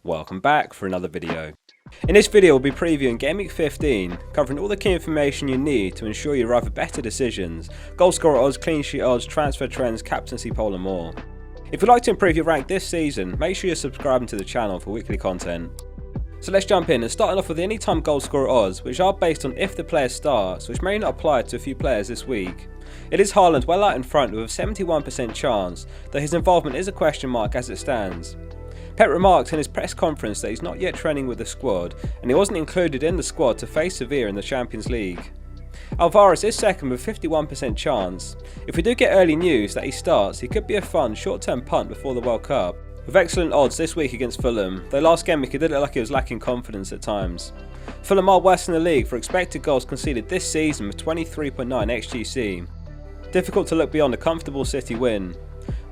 Welcome back for another video. In this video we'll be previewing Gameweek 15, covering all the key information you need to ensure you arrive at better decisions, goal scorer odds, clean sheet odds, transfer trends, captaincy poll and more. If you'd like to improve your rank this season, make sure you're subscribing to the channel for weekly content. So let's jump in and starting off with the anytime goal scorer odds, which are based on if the player starts, which may not apply to a few players this week. It is Haaland well out in front with a 71% chance, though his involvement is a question mark as it stands. Pep remarked in his press conference that he's not yet training with the squad and he wasn't included in the squad to face Sevilla in the Champions League. Alvarez is second with 51% chance. If we do get early news that he starts, he could be a fun short-term punt before the World Cup, with excellent odds this week against Fulham, though last game he did look like he was lacking confidence at times. Fulham are worst in the league for expected goals conceded this season with 23.9 XGC. Difficult to look beyond a comfortable City win.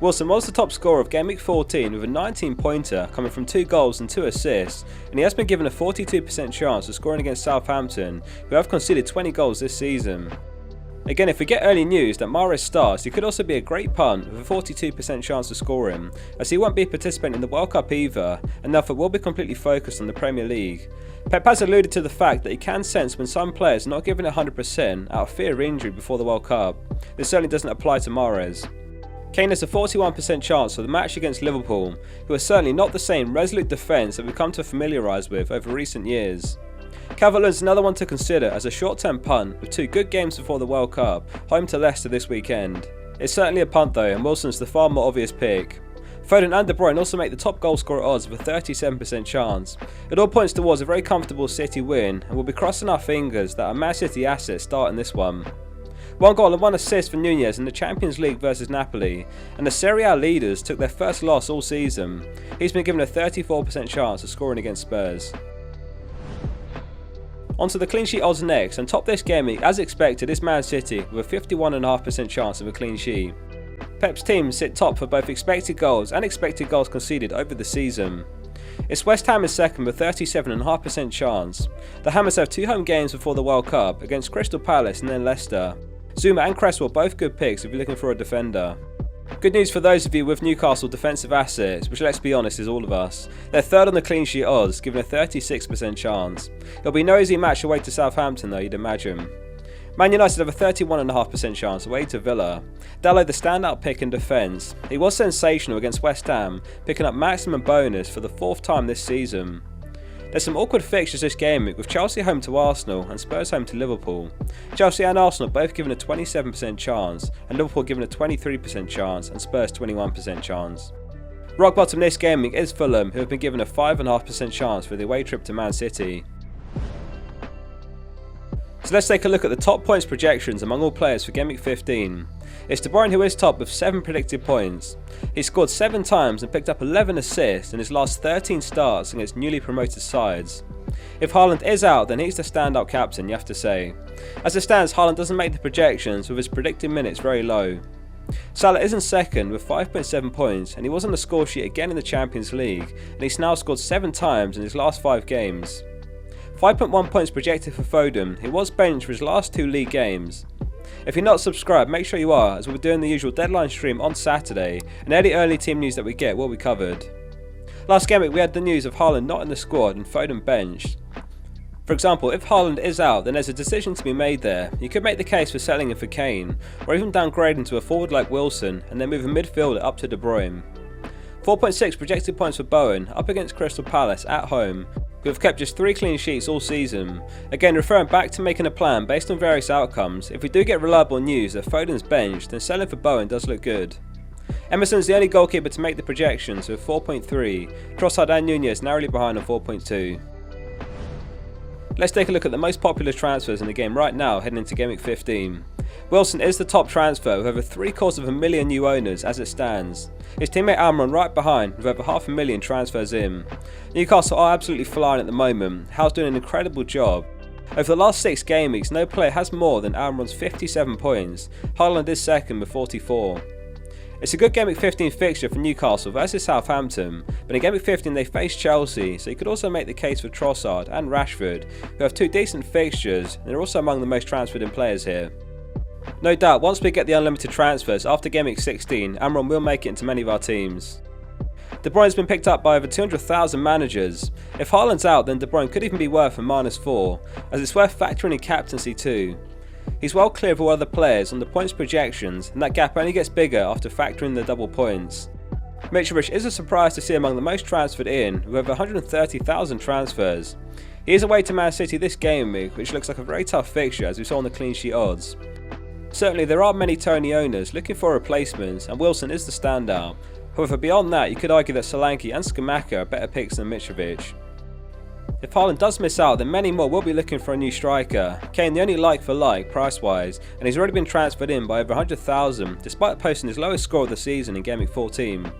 Wilson was the top scorer of Gameweek 14 with a 19-pointer coming from 2 goals and 2 assists, and he has been given a 42% chance of scoring against Southampton, who have conceded 20 goals this season. Again, if we get early news that Mahrez starts, he could also be a great punt with a 42% chance of scoring, as he won't be participating in the World Cup either, and therefore will be completely focused on the Premier League. Pep has alluded to the fact that he can sense when some players are not giving it 100% out of fear of injury before the World Cup. This certainly doesn't apply to Mahrez. Kane has a 41% chance for the match against Liverpool, who are certainly not the same resolute defence that we've come to familiarise with over recent years. Calvert-Lewin's another one to consider as a short-term punt with 2 good games before the World Cup, home to Leicester this weekend. It's certainly a punt though, and Wilson's the far more obvious pick. Foden and De Bruyne also make the top goal scorer odds with a 37% chance. It all points towards a very comfortable City win, and we'll be crossing our fingers that a Man City asset start in this one. 1 goal and 1 assist for Nunez in the Champions League versus Napoli, and the Serie A leaders took their first loss all season. He's been given a 34% chance of scoring against Spurs. Onto the clean sheet odds next, and top this game week as expected is Man City with a 51.5% chance of a clean sheet. Pep's team sit top for both expected goals and expected goals conceded over the season. It's West Ham in second with 37.5% chance. The Hammers have 2 home games before the World Cup against Crystal Palace and then Leicester. Zuma and Cresswell both good picks if you're looking for a defender. Good news for those of you with Newcastle defensive assets, which let's be honest is all of us. They're third on the clean sheet odds, given a 36% chance. It'll be no easy match away to Southampton though, you'd imagine. Man United have a 31.5% chance away to Villa. Dalot the standout pick in defence. He was sensational against West Ham, picking up maximum bonus for the 4th time this season. There's some awkward fixtures this game week with Chelsea home to Arsenal and Spurs home to Liverpool. Chelsea and Arsenal both given a 27% chance, and Liverpool given a 23% chance and Spurs 21% chance. Rock bottom this game week is Fulham, who have been given a 5.5% chance for the away trip to Man City. So let's take a look at the top points projections among all players for Gameweek 15. It's De Bruyne who is top with 7 predicted points. He scored 7 times and picked up 11 assists in his last 13 starts against newly promoted sides. If Haaland is out, then he's the standout captain, you have to say. As it stands, Haaland doesn't make the projections with his predicted minutes very low. Salah is in second with 5.7 points, and he was on the score sheet again in the Champions League, and he's now scored 7 times in his last 5 games. 5.1 points projected for Foden, who was benched for his last 2 league games. If you're not subscribed, make sure you are, as we'll be doing the usual deadline stream on Saturday, and any early team news that we get will be covered. Last game week we had the news of Haaland not in the squad and Foden benched. For example, if Haaland is out, then there's a decision to be made there. You could make the case for selling him for Kane, or even downgrading to a forward like Wilson and then move a midfielder up to De Bruyne. 4.6 projected points for Bowen, up against Crystal Palace at home, who have kept just 3 clean sheets all season. Again, referring back to making a plan based on various outcomes, if we do get reliable news that Foden's benched, then selling for Bowen does look good. Emerson's the only goalkeeper to make the projections with 4.3, Trossard and Nunez narrowly behind on 4.2. Let's take a look at the most popular transfers in the game right now heading into Gameweek 15. Wilson is the top transfer with over 750,000 new owners as it stands. His teammate Almiron right behind with over 500,000 transfers in. Newcastle are absolutely flying at the moment. Howe's doing an incredible job. Over the last 6 game weeks, no player has more than Almiron's 57 points. Haaland is second with 44. It's a good Gameweek 15 fixture for Newcastle versus Southampton, but in Gameweek 15 they face Chelsea, so you could also make the case for Trossard and Rashford, who have 2 decent fixtures and are also among the most transferred in players here. No doubt, once we get the unlimited transfers after Gameweek 16, Almiron will make it into many of our teams. De Bruyne's been picked up by over 200,000 managers. If Haaland's out, then De Bruyne could even be worth a -4, as it's worth factoring in captaincy too. He's well clear of all other players on the points projections, and that gap only gets bigger after factoring the double points. Mitrovic is a surprise to see among the most transferred in, with over 130,000 transfers. He is away to Man City this game week, which looks like a very tough fixture as we saw on the clean sheet odds. Certainly there are many Tony owners looking for replacements, and Wilson is the standout. However, beyond that, you could argue that Solanke and Scamacca are better picks than Mitrovic. If Haaland does miss out, then many more will be looking for a new striker. Kane the only like for like price-wise, and he's already been transferred in by over 100,000 despite posting his lowest score of the season in Gameweek 14.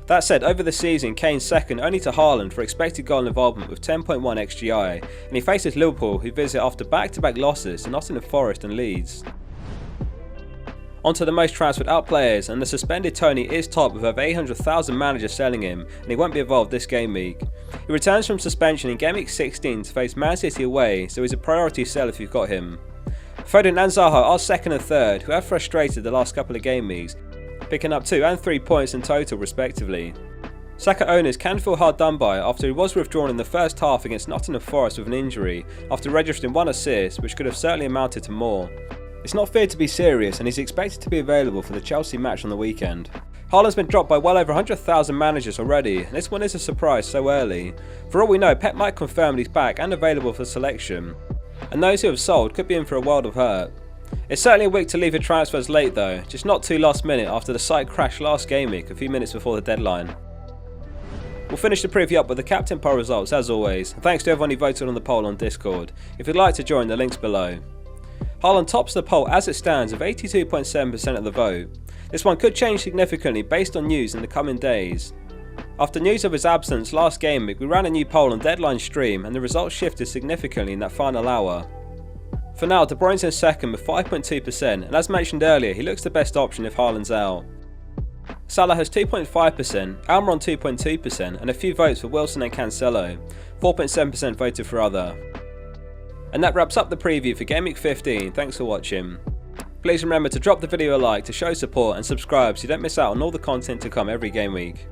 That said, over the season, Kane's second only to Haaland for expected goal involvement with 10.1 XGI, and he faces Liverpool, who visit after back-to-back losses to Nottingham Forest and Leeds. Onto the most transferred out players, and the suspended Tony is top with over 800,000 managers selling him, and he won't be involved this game week. He returns from suspension in Gameweek 16 to face Man City away, so he's a priority sell if you've got him. Foden and Zaha are second and third, who have frustrated the last couple of game weeks, picking up 2 and 3 points in total respectively. Saka owners can feel hard done by after he was withdrawn in the first half against Nottingham Forest with an injury, after registering 1 assist, which could have certainly amounted to more. It's not feared to be serious, and he's expected to be available for the Chelsea match on the weekend. Haaland's been dropped by well over 100,000 managers already, and this one is a surprise so early. For all we know, Pep might confirm he's back and available for selection, and those who have sold could be in for a world of hurt. It's certainly a week to leave your transfers late though, just not too last minute after the site crashed last game week a few minutes before the deadline. We'll finish the preview up with the captain poll results as always, and thanks to everyone who voted on the poll on Discord. If you'd like to join, the link's below. Haaland tops the poll as it stands with 82.7% of the vote. This one could change significantly based on news in the coming days. After news of his absence last game week, we ran a new poll on deadline stream, and the results shifted significantly in that final hour. For now, De Bruyne's in second with 5.2%, and as mentioned earlier, he looks the best option if Haaland's out. Salah has 2.5%, Almiron 2.2%, and a few votes for Wilson and Cancelo. 4.7% voted for other. And that wraps up the preview for Gameweek 15, thanks for watching. Please remember to drop the video a like to show support and subscribe so you don't miss out on all the content to come every game week.